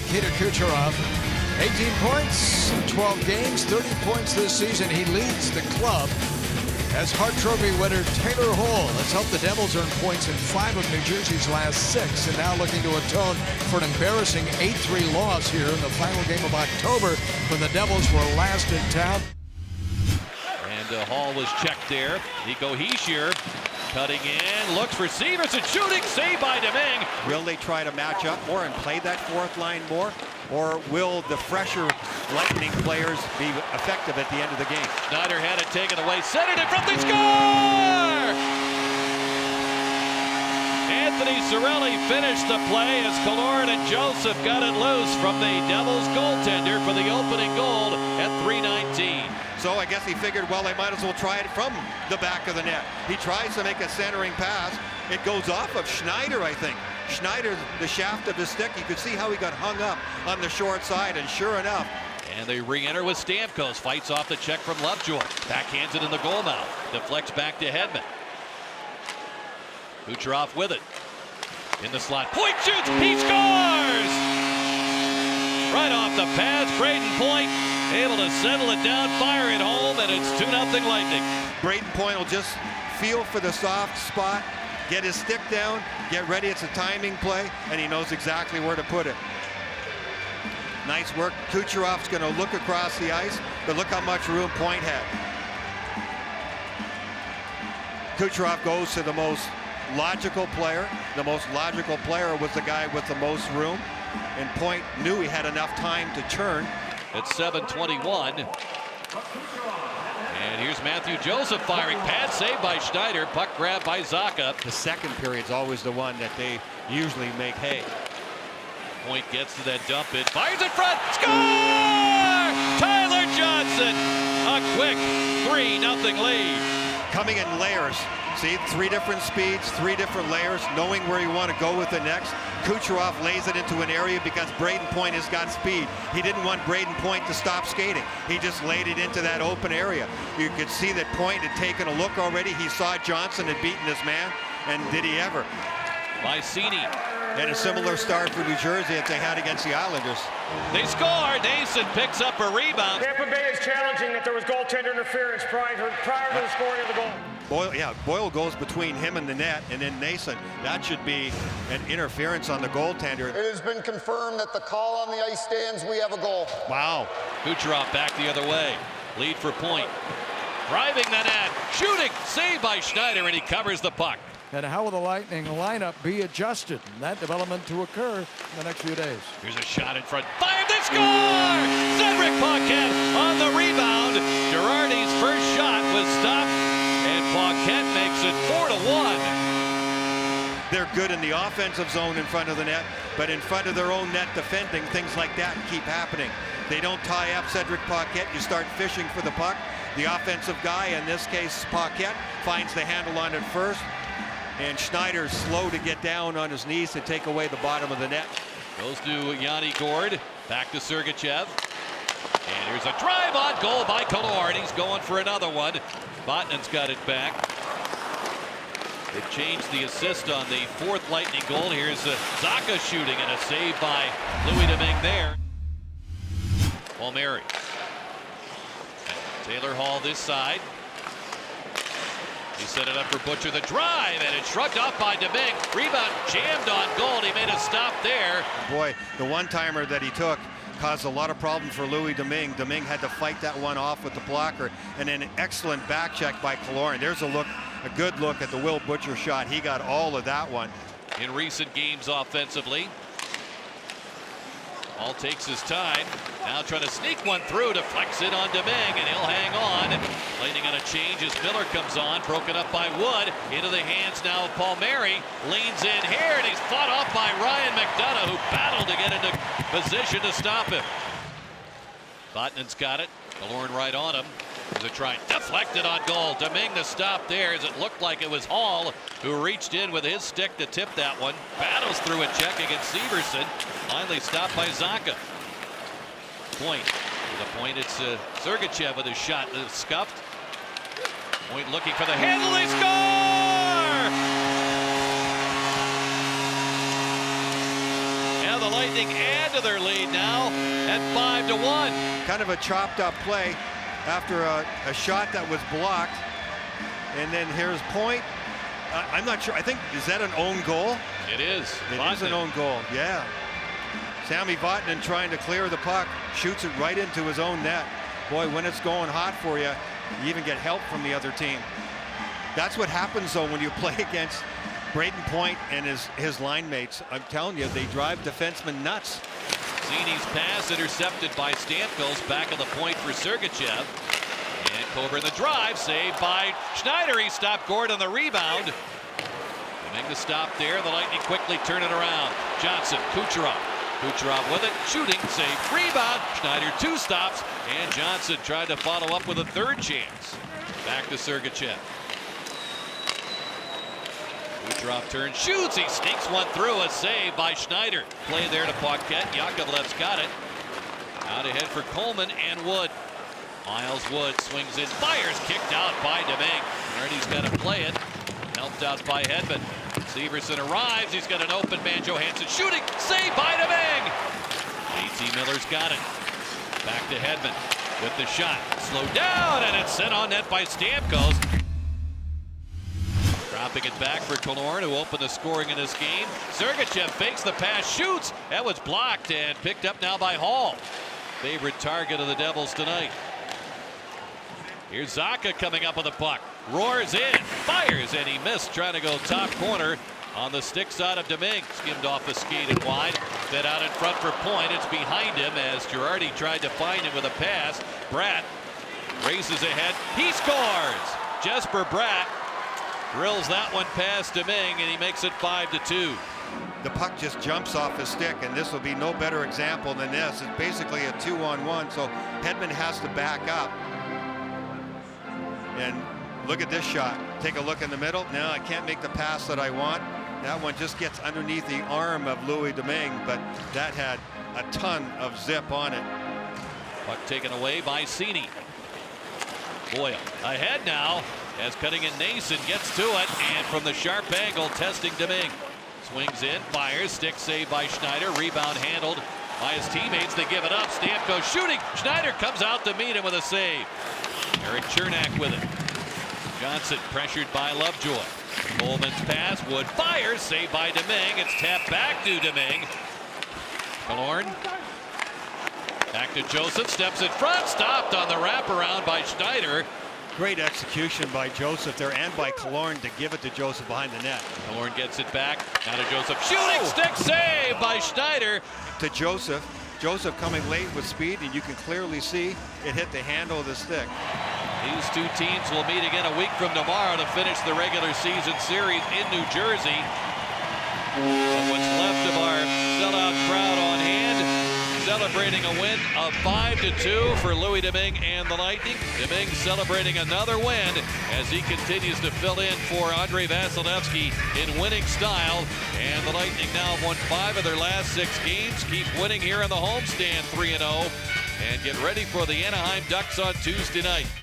Nikita Kucherov. 18 points, 12 games, 30 points this season. He leads the club as Hart Trophy winner Taylor Hall has helped the Devils earn points in 5 of New Jersey's last 6, and now looking to atone for an embarrassing 8-3 loss here in the final game of October when the Devils were last in town. And Hall was checked there. Nico Hischier cutting in, looks for Severson, shooting, saved by Domingue. Will they try to match up more and play that fourth line more? Or will the fresher Lightning players be effective at the end of the game? Schneider had it taken away, centered in front, they score! Anthony Cirelli finished the play as Killorn and Joseph got it loose from the Devils goaltender for the opening goal at 3:19. So I guess he figured, well, they might as well try it from the back of the net. He tries to make a centering pass. It goes off of Schneider, I think. Schneider, the shaft of his stick, you could see how he got hung up on the short side, and sure enough. And they re-enter with Stamkos, fights off the check from Lovejoy. Backhands it in the goal mouth, deflects back to Hedman. Kucherov with it. In the slot, Point shoots, he scores! Right off the pads, Braden Point able to settle it down, fire it home, and it's 2-0 Lightning. Braden Point will just feel for the soft spot, get his stick down, get ready. It's a timing play, and he knows exactly where to put it. Nice work. Kucherov's going to look across the ice, but look how much room Point had. Kucherov goes to the most logical player. The most logical player was the guy with the most room, and Point knew he had enough time to turn. It's 7:21. And here's Matthew Joseph firing. Pad saved by Schneider. Puck grab by Zacha. The second period's always the one that they usually make hay. Point gets to that dump it. Fires in front. Score! Tyler Johnson. A quick 3-0 lead. Coming in layers. See, 3 different speeds, 3 different layers, knowing where you want to go with the next. Kucherov lays it into an area because Braden Point has got speed. He didn't want Braden Point to stop skating. He just laid it into that open area. You could see that Point had taken a look already. He saw Johnson had beaten his man, and did he ever? Mycini. And a similar start for New Jersey that they had against the Islanders. They score. Nason picks up a rebound. Tampa Bay is challenging that there was goaltender interference prior to the scoring of the goal. Boyle goes between him and the net, and then Nason. That should be an interference on the goaltender. It has been confirmed that the call on the ice stands. We have a goal. Wow. Kucherov back the other way. Lead for Point. Driving the net. Shooting. Saved by Schneider, and he covers the puck. And how will the Lightning lineup be adjusted? And that development to occur in the next few days. Here's a shot in front. Fired, they score! Cedric Paquette on the rebound. Girardi's first shot was stopped, and Paquette makes it 4-1. They're good in the offensive zone in front of the net, but in front of their own net defending, things like that keep happening. They don't tie up Cedric Paquette. You start fishing for the puck. The offensive guy, in this case Paquette, finds the handle on it first. And Schneider's slow to get down on his knees to take away the bottom of the net. Goes to Yanni Gourde. Back to Sergachev. And here's a drive on goal by Killorn. He's going for another one. Botnin's got it back. They've changed the assist on the 4th Lightning goal. Here's Zacha shooting, and a save by Louis Domingue there. Palmieri. Taylor Hall this side. He set it up for Butcher, the drive, and it's shrugged off by Domingue. Rebound jammed on goal. He made a stop there. Boy, the one-timer that he took caused a lot of problems for Louis Domingue. Domingue had to fight that one off with the blocker, and then an excellent back check by Killorn. There's a good look at the Will Butcher shot. He got all of that one. In recent games offensively. All takes his time. Now trying to sneak one through, deflects it on Domingue, and he'll hang on. Lightning on a change as Miller comes on, broken up by Wood. Into the hands now of Palmieri. Leans in here, and he's fought off by Ryan McDonough, who battled to get into position to stop him. Botnin's got it. Killorn right on him. There's a try. Deflected on goal. Domingue the stop there, as it looked like it was Hall who reached in with his stick to tip that one. Battles through a check against Severson. Finally stopped by Zacha. Point. To the point, it's Sergachev with his shot scuffed. Point looking for the handle. They score! And the the Lightning add to their lead now at 5-1. Kind of a chopped up play after a shot that was blocked. And then here's Point. I'm not sure. I think, is that an own goal? It is. It is an own goal, yeah. Sami Vatanen trying to clear the puck, shoots it right into his own net. Boy, when it's going hot for you, you even get help from the other team. That's what happens, though, when you play against Brayden Point and his line mates. I'm telling you, they drive defensemen nuts. Zini's pass intercepted by Stamkos, back of the point for Sergachev. And Cobra in the drive, saved by Schneider. He stopped Gord on the rebound. To make the stop there, the Lightning quickly turn it around. Johnson, Kucherov. Kucherov with it, shooting, save, rebound. Schneider 2 stops, and Johnson tried to follow up with a 3rd chance. Back to Sergachev. Kucherov turns, shoots, he sneaks one through, a save by Schneider. Play there to Paquette, Yakovlev's got it. Out ahead for Coleman and Wood. Miles Wood swings in, fires, kicked out by Domingue. Marty's got to play it, helped out by Hedman. Severson arrives, he's got an open man, Johansson shooting, saved by Domingue. JT Miller's got it. Back to Hedman with the shot, slowed down, and it's sent on net by Stamkos. Dropping it back for Killorn, who opened the scoring in this game. Sergachev fakes the pass, shoots. That was blocked and picked up now by Hall. Favorite target of the Devils tonight. Here's Zacha coming up with the puck. Roars in, fires, and he missed, trying to go top corner on the stick side of Domingue. Skimmed off the skate and wide. Fed out in front for Point. It's behind him as Girardi tried to find him with a pass. Bratt races ahead. He scores! Jesper Bratt drills that one past Domingue, and he makes it 5-2. The puck just jumps off his stick, and this will be no better example than this. It's basically a 2-on-1, so Hedman has to back up. And look at this shot. Take a look in the middle. No, I can't make the pass that I want. That one just gets underneath the arm of Louis Domingue, but that had a ton of zip on it. Puck taken away by Cini. Boyle ahead now as cutting in Nason gets to it, and from the sharp angle, testing Domingue. Swings in, fires, stick saved by Schneider, rebound handled by his teammates. They give it up. Stamkos shooting. Schneider comes out to meet him with a save. Eric Chernak with it. Johnson pressured by Lovejoy. Coleman's pass, Wood fires, saved by Domingue. It's tapped back to Domingue. Killorn. Back to Joseph, steps in front, stopped on the wraparound by Schneider. Great execution by Joseph there and by Killorn to give it to Joseph behind the net. Killorn gets it back. Now to Joseph. Shooting stick save by Schneider. To Joseph. Joseph coming late with speed, and you can clearly see it hit the handle of the stick. These two teams will meet again a week from tomorrow to finish the regular season series in New Jersey. So what's left of our sellout crowd on hand, celebrating a win of 5-2 for Louis Domingue and the Lightning. Domingue celebrating another win as he continues to fill in for Andrei Vasilevsky in winning style. And the Lightning now have won 5 of their last 6 games. Keep winning here in the homestand 3-0. And get ready for the Anaheim Ducks on Tuesday night.